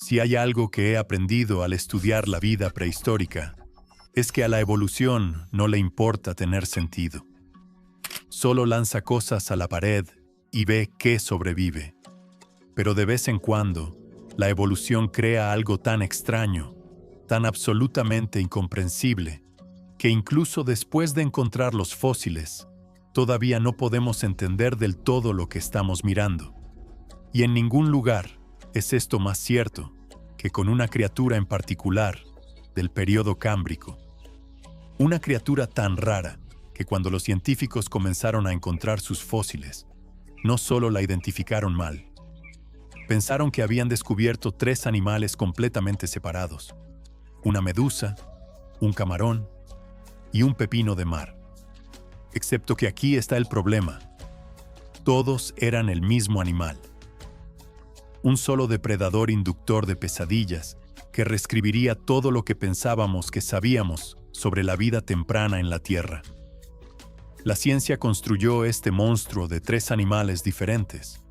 Si hay algo que he aprendido al estudiar la vida prehistórica, es que a la evolución no le importa tener sentido. Solo lanza cosas a la pared y ve qué sobrevive. Pero de vez en cuando, la evolución crea algo tan extraño, tan absolutamente incomprensible, que incluso después de encontrar los fósiles, todavía no podemos entender del todo lo que estamos mirando. Y en ningún lugar es esto más cierto que con una criatura en particular del período cámbrico. Una criatura tan rara que cuando los científicos comenzaron a encontrar sus fósiles, no solo la identificaron mal, pensaron que habían descubierto 3 animales completamente separados: una medusa, un camarón y un pepino de mar. Excepto que aquí está el problema. Todos eran el mismo animal. Un solo depredador inductor de pesadillas que reescribiría todo lo que pensábamos que sabíamos sobre la vida temprana en la Tierra. La ciencia construyó este monstruo de 3 animales diferentes.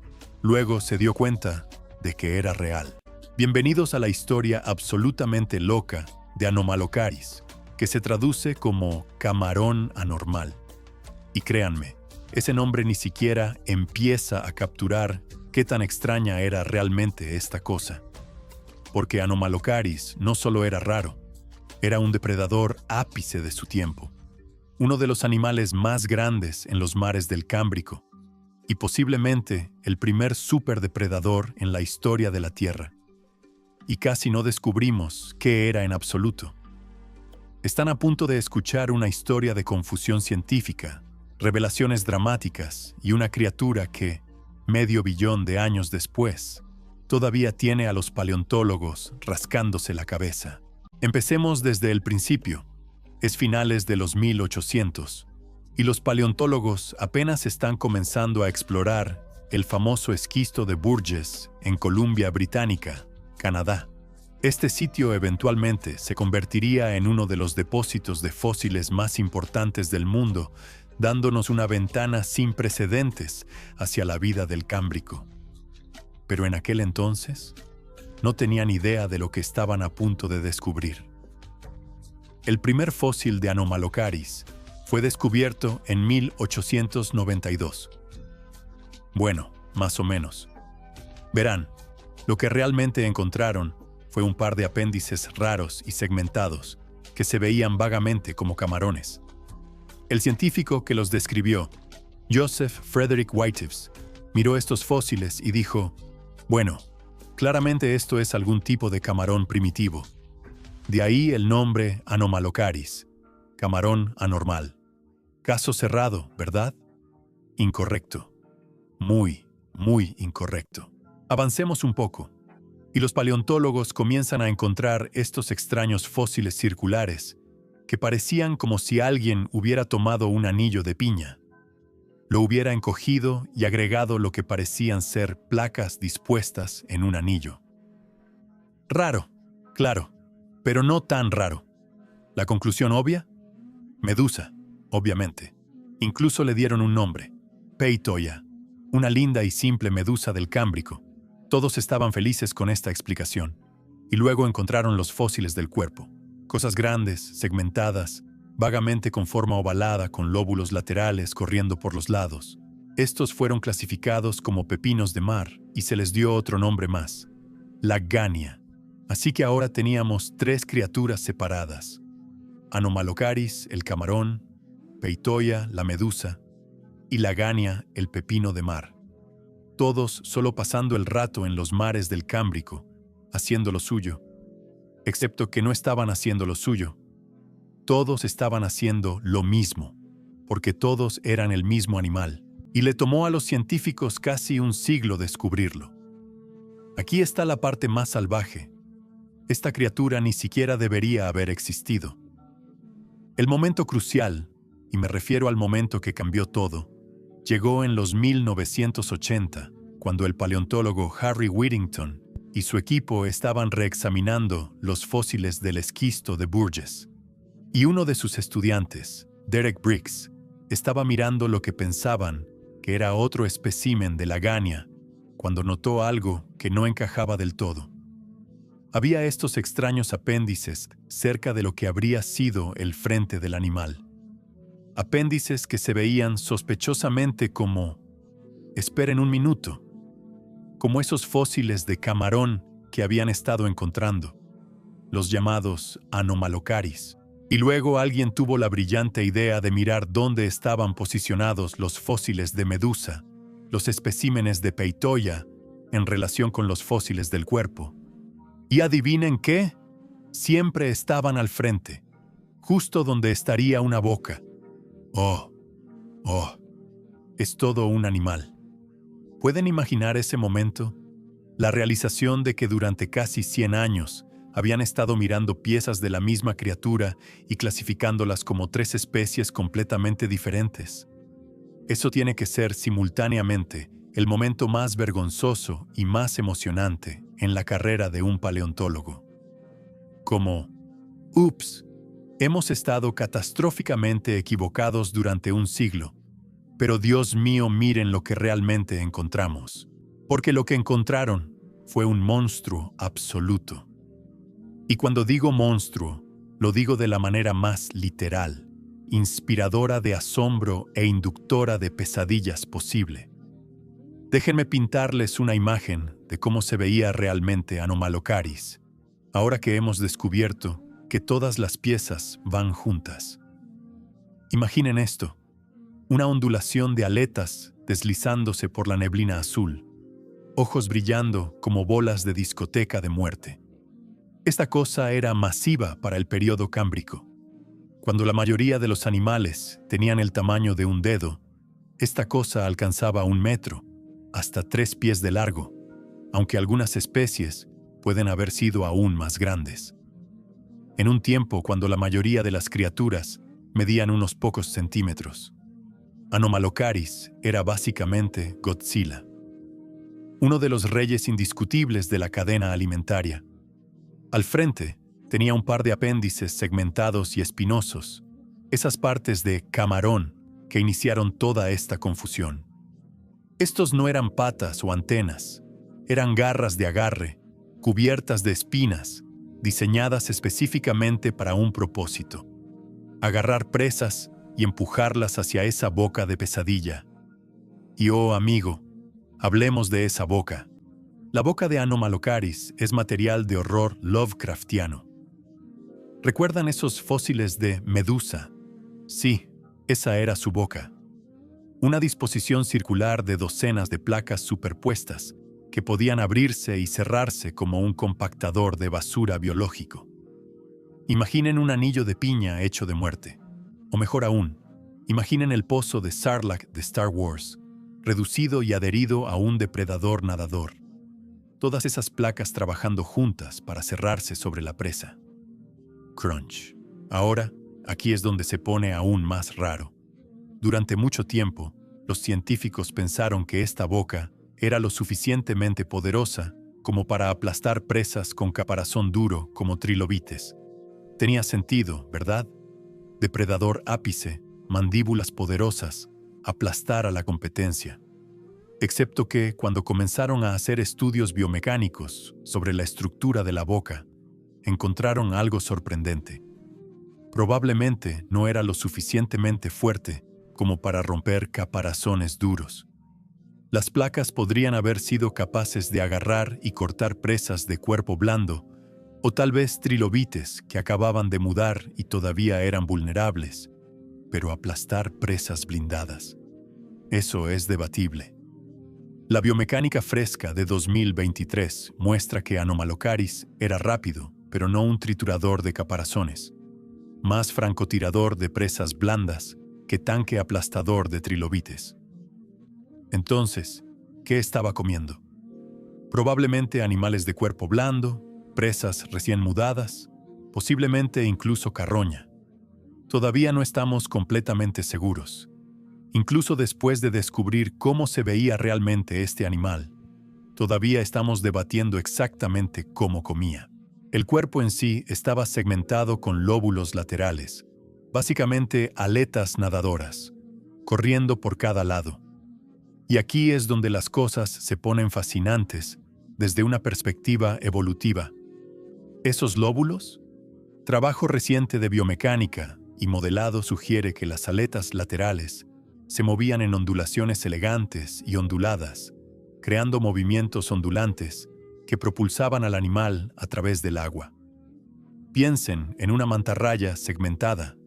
Luego se dio cuenta de que era real. Bienvenidos a la historia absolutamente loca de Anomalocaris, que se traduce como camarón anormal. Y créanme, ese nombre ni siquiera empieza a capturar qué tan extraña era realmente esta cosa. Porque Anomalocaris no solo era raro, era un depredador ápice de su tiempo. Uno de los animales más grandes en los mares del Cámbrico, y posiblemente el primer superdepredador en la historia de la Tierra. Y casi no descubrimos qué era en absoluto. Están a punto de escuchar una historia de confusión científica, revelaciones dramáticas y una criatura que, medio billón de años después, todavía tiene a los paleontólogos rascándose la cabeza. Empecemos desde el principio. Es finales de los 1800, y los paleontólogos apenas están comenzando a explorar el famoso esquisto de Burgess en Columbia Británica, Canadá. Este sitio eventualmente se convertiría en uno de los depósitos de fósiles más importantes del mundo, dándonos una ventana sin precedentes hacia la vida del Cámbrico. Pero en aquel entonces, no tenían idea de lo que estaban a punto de descubrir. El primer fósil de Anomalocaris fue descubierto en 1892. Bueno, más o menos. Verán, lo que realmente encontraron fue un par de apéndices raros y segmentados que se veían vagamente como camarones. El científico que los describió, Joseph Frederick Whitehead, miró estos fósiles y dijo: bueno, claramente esto es algún tipo de camarón primitivo. De ahí el nombre Anomalocaris, camarón anormal. Caso cerrado, ¿verdad? Incorrecto. Muy, muy incorrecto. Avancemos un poco, y los paleontólogos comienzan a encontrar estos extraños fósiles circulares que parecían como si alguien hubiera tomado un anillo de piña, lo hubiera encogido y agregado lo que parecían ser placas dispuestas en un anillo. Raro, claro, pero no tan raro. ¿La conclusión obvia? Medusa, obviamente. Incluso le dieron un nombre: Peitoia, una linda y simple medusa del Cámbrico. Todos estaban felices con esta explicación. Y luego encontraron los fósiles del cuerpo. Cosas grandes, segmentadas, vagamente con forma ovalada, con lóbulos laterales corriendo por los lados. Estos fueron clasificados como pepinos de mar y se les dio otro nombre más: la gania. Así que ahora teníamos 3 criaturas separadas: Anomalocaris, el camarón; Peitoia, la medusa; y la gania, el pepino de mar. Todos solo pasando el rato en los mares del Cámbrico, haciendo lo suyo. Excepto que no estaban haciendo lo suyo. Todos estaban haciendo lo mismo, porque todos eran el mismo animal, y le tomó a los científicos casi un siglo descubrirlo. Aquí está la parte más salvaje. Esta criatura ni siquiera debería haber existido. El momento crucial, y me refiero al momento que cambió todo, llegó en los 1980, cuando el paleontólogo Harry Whittington y su equipo estaban reexaminando los fósiles del esquisto de Burgess. Y uno de sus estudiantes, Derek Briggs, estaba mirando lo que pensaban que era otro espécimen de la gania, cuando notó algo que no encajaba del todo. Había estos extraños apéndices cerca de lo que habría sido el frente del animal. Apéndices que se veían sospechosamente como, esperen un minuto, como esos fósiles de camarón que habían estado encontrando, los llamados Anomalocaris. Y luego alguien tuvo la brillante idea de mirar dónde estaban posicionados los fósiles de medusa, los especímenes de peitoya, en relación con los fósiles del cuerpo. Y adivinen qué, siempre estaban al frente, justo donde estaría una boca. Oh, es todo un animal. ¿Pueden imaginar ese momento? La realización de que durante casi 100 años habían estado mirando piezas de la misma criatura y clasificándolas como 3 especies completamente diferentes. Eso tiene que ser simultáneamente el momento más vergonzoso y más emocionante en la carrera de un paleontólogo. Como, ups, hemos estado catastróficamente equivocados durante un siglo, pero Dios mío, miren lo que realmente encontramos. Porque lo que encontraron fue un monstruo absoluto. Y cuando digo monstruo, lo digo de la manera más literal, inspiradora de asombro e inductora de pesadillas posible. Déjenme pintarles una imagen de cómo se veía realmente Anomalocaris, ahora que hemos descubierto que todas las piezas van juntas. Imaginen esto, una ondulación de aletas deslizándose por la neblina azul, ojos brillando como bolas de discoteca de muerte. Esta cosa era masiva para el período cámbrico. Cuando la mayoría de los animales tenían el tamaño de un dedo, esta cosa alcanzaba 1 metro, hasta 3 pies de largo, aunque algunas especies pueden haber sido aún más grandes. En un tiempo cuando la mayoría de las criaturas medían unos pocos centímetros, Anomalocaris era básicamente Godzilla, uno de los reyes indiscutibles de la cadena alimentaria. Al frente tenía un par de apéndices segmentados y espinosos, esas partes de camarón que iniciaron toda esta confusión. Estos no eran patas o antenas, eran garras de agarre, cubiertas de espinas, diseñadas específicamente para un propósito: agarrar presas y empujarlas hacia esa boca de pesadilla. Y oh amigo, hablemos de esa boca. La boca de Anomalocaris es material de horror Lovecraftiano. ¿Recuerdan esos fósiles de Medusa? Sí, esa era su boca. Una disposición circular de docenas de placas superpuestas que podían abrirse y cerrarse como un compactador de basura biológico. Imaginen un anillo de piña hecho de muerte. O mejor aún, imaginen el pozo de Sarlacc de Star Wars, reducido y adherido a un depredador nadador. Todas esas placas trabajando juntas para cerrarse sobre la presa. Crunch. Ahora, aquí es donde se pone aún más raro. Durante mucho tiempo, los científicos pensaron que esta boca era lo suficientemente poderosa como para aplastar presas con caparazón duro como trilobites. Tenía sentido, ¿verdad? Depredador ápice, mandíbulas poderosas, aplastar a la competencia. Excepto que, cuando comenzaron a hacer estudios biomecánicos sobre la estructura de la boca, encontraron algo sorprendente. Probablemente no era lo suficientemente fuerte como para romper caparazones duros. Las placas podrían haber sido capaces de agarrar y cortar presas de cuerpo blando, o tal vez trilobites que acababan de mudar y todavía eran vulnerables, pero aplastar presas blindadas. Eso es debatible. La biomecánica fresca de 2023 muestra que Anomalocaris era rápido, pero no un triturador de caparazones. Más francotirador de presas blandas que tanque aplastador de trilobites. Entonces, ¿qué estaba comiendo? Probablemente animales de cuerpo blando, presas recién mudadas, posiblemente incluso carroña. Todavía no estamos completamente seguros. Incluso después de descubrir cómo se veía realmente este animal, todavía estamos debatiendo exactamente cómo comía. El cuerpo en sí estaba segmentado con lóbulos laterales, básicamente aletas nadadoras, corriendo por cada lado. Y aquí es donde las cosas se ponen fascinantes desde una perspectiva evolutiva. ¿Esos lóbulos? Trabajo reciente de biomecánica y modelado sugiere que las aletas laterales se movían en ondulaciones elegantes y onduladas, creando movimientos ondulantes que propulsaban al animal a través del agua. Piensen en una mantarraya segmentada,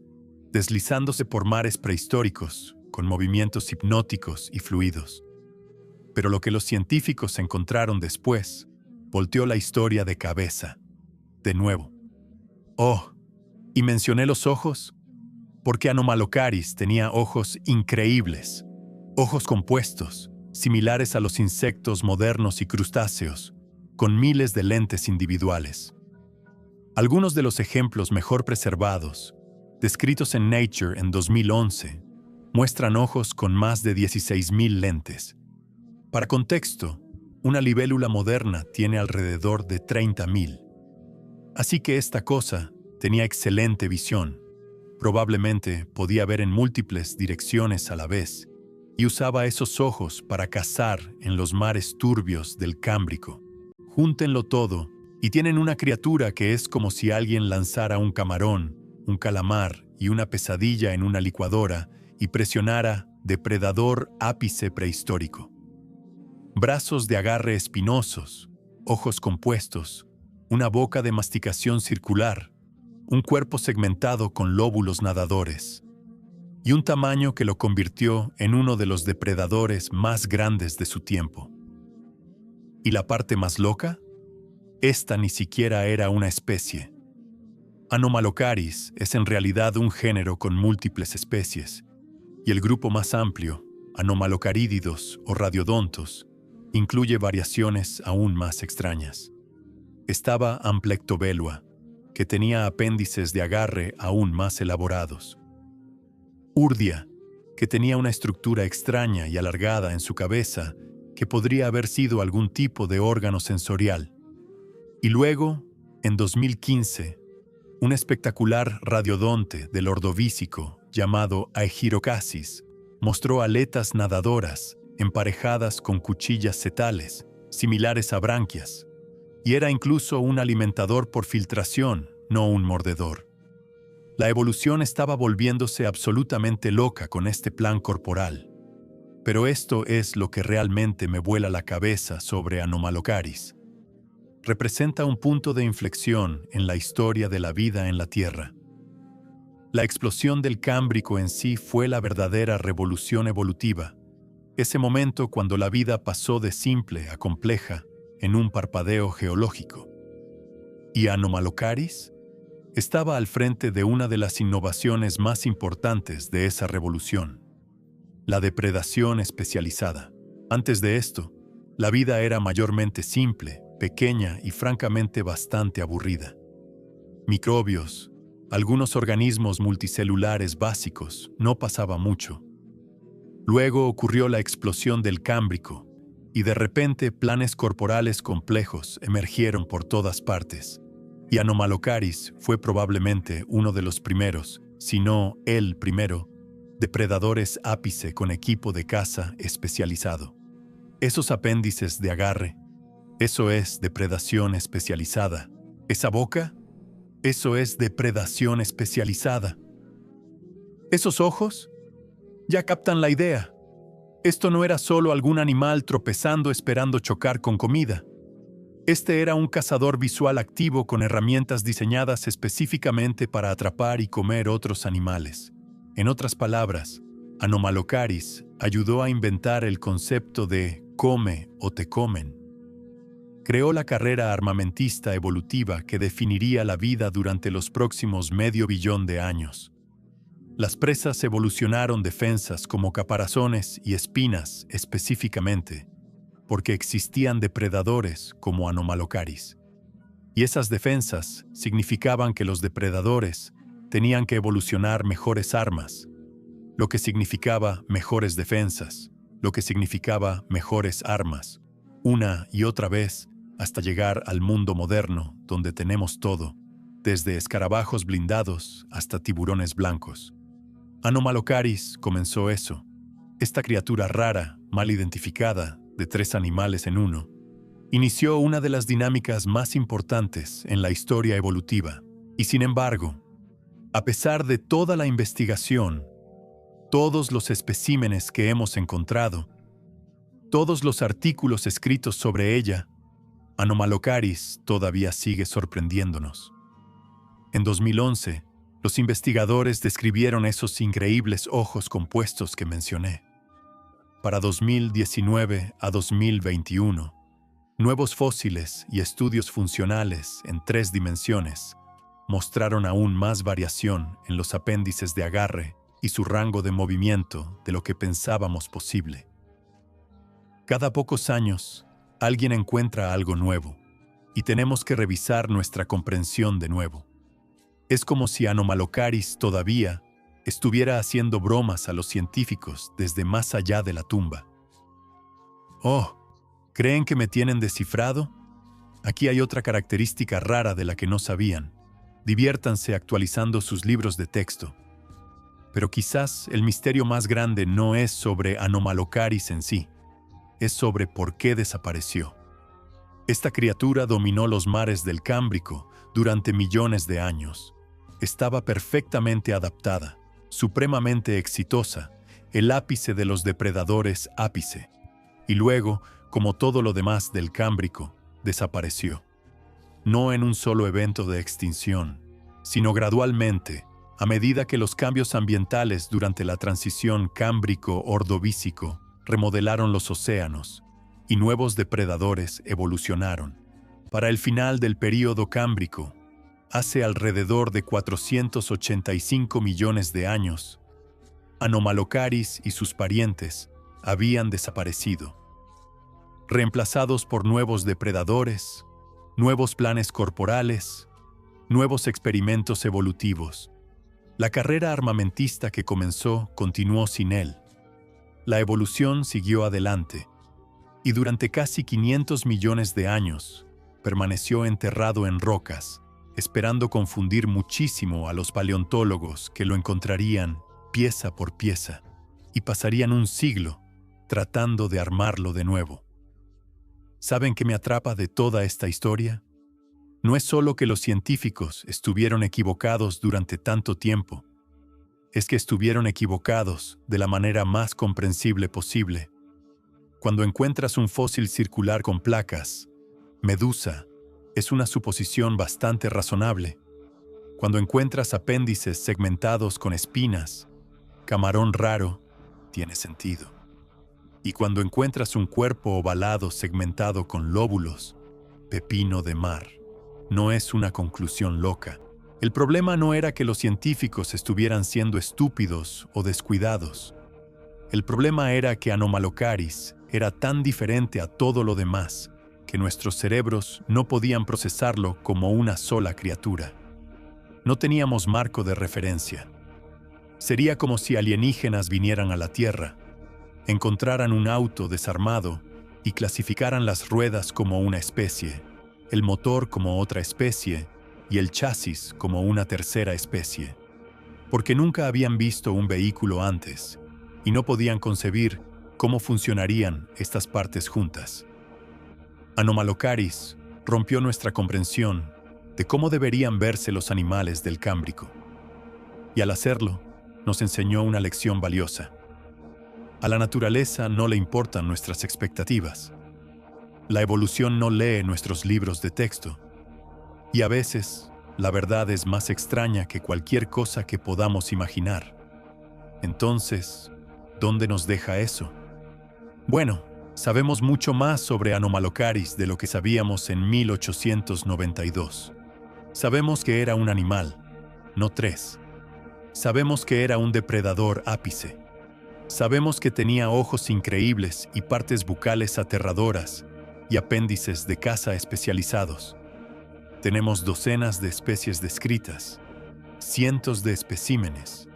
deslizándose por mares prehistóricos, con movimientos hipnóticos y fluidos. Pero lo que los científicos encontraron después volteó la historia de cabeza. De nuevo. Oh, y mencioné los ojos, porque Anomalocaris tenía ojos increíbles, ojos compuestos, similares a los insectos modernos y crustáceos, con miles de lentes individuales. Algunos de los ejemplos mejor preservados, descritos en Nature en 2011, muestran ojos con más de 16,000 lentes. Para contexto, una libélula moderna tiene alrededor de 30,000. Así que esta cosa tenía excelente visión. Probablemente podía ver en múltiples direcciones a la vez y usaba esos ojos para cazar en los mares turbios del Cámbrico. Júntenlo todo y tienen una criatura que es como si alguien lanzara un camarón, un calamar y una pesadilla en una licuadora y presionara depredador ápice prehistórico. Brazos de agarre espinosos, ojos compuestos, una boca de masticación circular, un cuerpo segmentado con lóbulos nadadores, y un tamaño que lo convirtió en uno de los depredadores más grandes de su tiempo. ¿Y la parte más loca? Esta ni siquiera era una especie. Anomalocaris es en realidad un género con múltiples especies, y el grupo más amplio, Anomalocarididos o radiodontos, incluye variaciones aún más extrañas. Estaba Amplectobelua, que tenía apéndices de agarre aún más elaborados. Urdia, que tenía una estructura extraña y alargada en su cabeza que podría haber sido algún tipo de órgano sensorial. Y luego, en 2015, un espectacular radiodonte del Ordovícico llamado Aegirocasis mostró aletas nadadoras emparejadas con cuchillas setales, similares a branquias, y era incluso un alimentador por filtración, no un mordedor. La evolución estaba volviéndose absolutamente loca con este plan corporal. Pero esto es lo que realmente me vuela la cabeza sobre Anomalocaris. Representa un punto de inflexión en la historia de la vida en la Tierra. La explosión del Cámbrico en sí fue la verdadera revolución evolutiva, ese momento cuando la vida pasó de simple a compleja en un parpadeo geológico. ¿Y Anomalocaris? Estaba al frente de una de las innovaciones más importantes de esa revolución, la depredación especializada. Antes de esto, la vida era mayormente simple, pequeña y francamente bastante aburrida. Microbios, algunos organismos multicelulares básicos, no pasaba mucho. Luego ocurrió la explosión del Cámbrico, y de repente planes corporales complejos emergieron por todas partes. Y Anomalocaris fue probablemente uno de los primeros, si no el primero, depredadores ápice con equipo de caza especializado. Esos apéndices de agarre, eso es depredación especializada. ¿Esa boca? Eso es depredación especializada. ¿Esos ojos? Ya captan la idea. Esto no era solo algún animal tropezando esperando chocar con comida. Este era un cazador visual activo con herramientas diseñadas específicamente para atrapar y comer otros animales. En otras palabras, Anomalocaris ayudó a inventar el concepto de come o te comen. Creó la carrera armamentista evolutiva que definiría la vida durante los próximos 500 millones de años. Las presas evolucionaron defensas como caparazones y espinas específicamente, porque existían depredadores como Anomalocaris. Y esas defensas significaban que los depredadores tenían que evolucionar mejores armas, lo que significaba mejores defensas, lo que significaba mejores armas, una y otra vez hasta llegar al mundo moderno donde tenemos todo, desde escarabajos blindados hasta tiburones blancos. Anomalocaris comenzó eso, esta criatura rara, mal identificada, de 3 animales en uno, Inició una de las dinámicas más importantes en la historia evolutiva. Y sin embargo, a pesar de toda la investigación, todos los especímenes que hemos encontrado, todos los artículos escritos sobre ella, Anomalocaris todavía sigue sorprendiéndonos. En 2011, los investigadores describieron esos increíbles ojos compuestos que mencioné. Para 2019 a 2021, nuevos fósiles y estudios funcionales en 3 dimensiones mostraron aún más variación en los apéndices de agarre y su rango de movimiento de lo que pensábamos posible. Cada pocos años, alguien encuentra algo nuevo y tenemos que revisar nuestra comprensión de nuevo. Es como si Anomalocaris todavía estuviera haciendo bromas a los científicos desde más allá de la tumba. Oh, ¿creen que me tienen descifrado? Aquí hay otra característica rara de la que no sabían. Diviértanse actualizando sus libros de texto. Pero quizás el misterio más grande no es sobre Anomalocaris en sí, es sobre por qué desapareció. Esta criatura dominó los mares del Cámbrico durante millones de años. Estaba perfectamente adaptada, supremamente exitosa, el ápice de los depredadores ápice. Y luego, como todo lo demás del Cámbrico, desapareció. No en un solo evento de extinción, sino gradualmente, a medida que los cambios ambientales durante la transición Cámbrico-Ordovícico remodelaron los océanos y nuevos depredadores evolucionaron. Para el final del período Cámbrico, hace alrededor de 485 millones de años, Anomalocaris y sus parientes habían desaparecido, reemplazados por nuevos depredadores, nuevos planes corporales, nuevos experimentos evolutivos. La carrera armamentista que comenzó continuó sin él. La evolución siguió adelante, y durante casi 500 millones de años permaneció enterrado en rocas, esperando confundir muchísimo a los paleontólogos que lo encontrarían pieza por pieza y pasarían un siglo tratando de armarlo de nuevo. ¿Saben qué me atrapa de toda esta historia? No es solo que los científicos estuvieron equivocados durante tanto tiempo, es que estuvieron equivocados de la manera más comprensible posible. Cuando encuentras un fósil circular con placas, medusa, es una suposición bastante razonable. Cuando encuentras apéndices segmentados con espinas, camarón raro, tiene sentido. Y cuando encuentras un cuerpo ovalado segmentado con lóbulos, pepino de mar, no es una conclusión loca. El problema no era que los científicos estuvieran siendo estúpidos o descuidados. El problema era que Anomalocaris era tan diferente a todo lo demás que nuestros cerebros no podían procesarlo como una sola criatura. No teníamos marco de referencia. Sería como si alienígenas vinieran a la Tierra, encontraran un auto desarmado y clasificaran las ruedas como una especie, el motor como otra especie y el chasis como una tercera especie, porque nunca habían visto un vehículo antes y no podían concebir cómo funcionarían estas partes juntas. Anomalocaris rompió nuestra comprensión de cómo deberían verse los animales del Cámbrico, y al hacerlo, nos enseñó una lección valiosa. A la naturaleza no le importan nuestras expectativas. La evolución no lee nuestros libros de texto. Y a veces, la verdad es más extraña que cualquier cosa que podamos imaginar. Entonces, ¿dónde nos deja eso? Bueno, sabemos mucho más sobre Anomalocaris de lo que sabíamos en 1892. Sabemos que era un animal, no 3. Sabemos que era un depredador ápice. Sabemos que tenía ojos increíbles y partes bucales aterradoras y apéndices de caza especializados. Tenemos docenas de especies descritas, cientos de especímenes,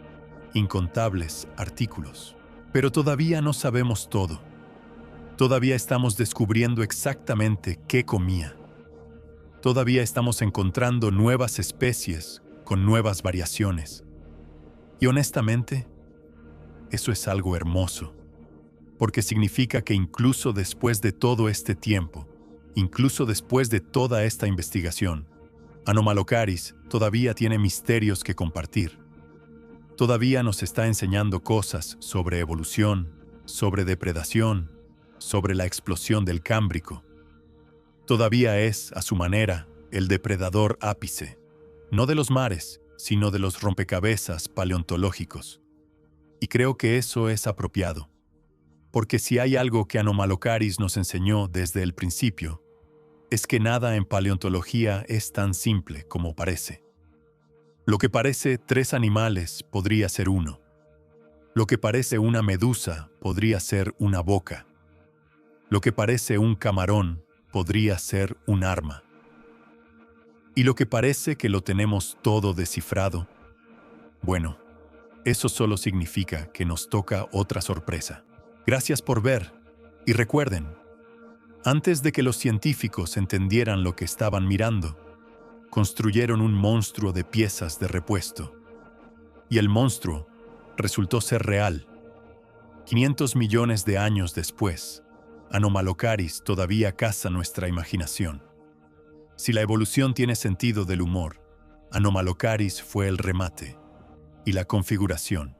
incontables artículos. Pero todavía no sabemos todo. Todavía estamos descubriendo exactamente qué comía. Todavía estamos encontrando nuevas especies con nuevas variaciones. Y honestamente, eso es algo hermoso, porque significa que incluso después de todo este tiempo, Incluso después de toda esta investigación, Anomalocaris todavía tiene misterios que compartir. Todavía nos está enseñando cosas sobre evolución, sobre depredación, sobre la explosión del Cámbrico. Todavía es, a su manera, el depredador ápice, no de los mares, sino de los rompecabezas paleontológicos. Y creo que eso es apropiado, porque si hay algo que Anomalocaris nos enseñó desde el principio, es que nada en paleontología es tan simple como parece. Lo que parece 3 animales podría ser uno. Lo que parece una medusa podría ser una boca. Lo que parece un camarón podría ser un arma. Y lo que parece que lo tenemos todo descifrado, bueno, eso solo significa que nos toca otra sorpresa. Gracias por ver, y recuerden, antes de que los científicos entendieran lo que estaban mirando, construyeron un monstruo de piezas de repuesto. Y el monstruo resultó ser real. 500 millones de años después, Anomalocaris todavía caza nuestra imaginación. Si la evolución tiene sentido del humor, Anomalocaris fue el remate y la configuración.